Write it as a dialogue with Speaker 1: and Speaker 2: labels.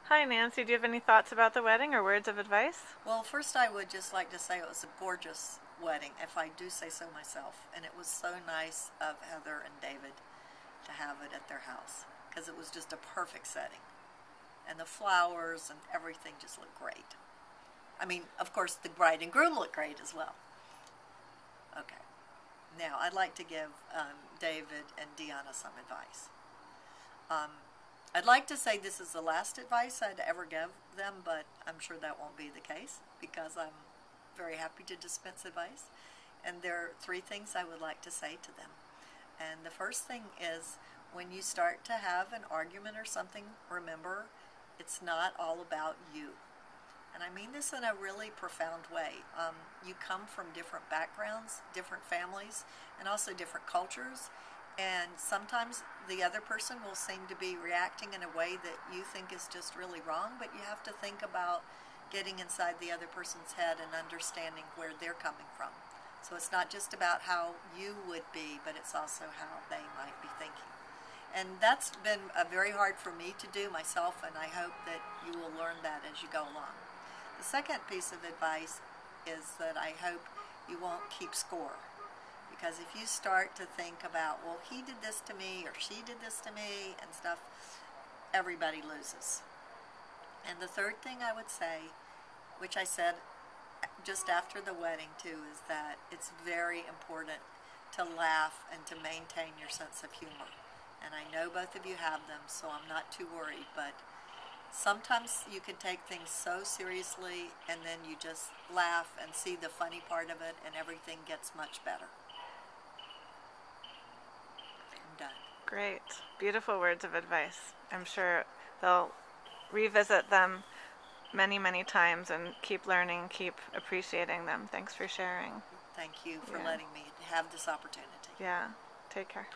Speaker 1: Hi Nancy, do you have any thoughts about the wedding or words of advice?
Speaker 2: Well, first I would just like to say it was a gorgeous wedding, if I do say so myself. And it was so nice of Heather and David to have it at their house because it was just a perfect setting. And the flowers and everything just looked great. I mean, of course, the bride and groom looked great as well. Okay. Now, I'd like to give David and Deanna some advice. I'd like to say this is the last advice I'd ever give them, but I'm sure that won't be the case because I'm very happy to dispense advice. And there are three things I would like to say to them. And the first thing is when you start to have an argument or something, remember, it's not all about you. And I mean this in a really profound way. You come from different backgrounds, different families, and also different cultures. And sometimes the other person will seem to be reacting in a way that you think is just really wrong, but you have to think about getting inside the other person's head and understanding where they're coming from. So it's not just about how you would be, but it's also how they might be thinking. And that's been very hard for me to do myself, and I hope that you will learn that as you go along. The second piece of advice is that I hope you won't keep score. Because if you start to think about, well, he did this to me or she did this to me and stuff, everybody loses. And the third thing I would say, which I said just after the wedding too, is that it's very important to laugh and to maintain your sense of humor. And I know both of you have them, so I'm not too worried, but sometimes you can take things so seriously and then you just laugh and see the funny part of it and everything gets much better. I'm done.
Speaker 1: Great. Beautiful words of advice. I'm sure they'll revisit them many, many times and keep learning, keep appreciating them. Thanks for sharing.
Speaker 2: Thank you for letting me have this opportunity.
Speaker 1: Yeah. Take care.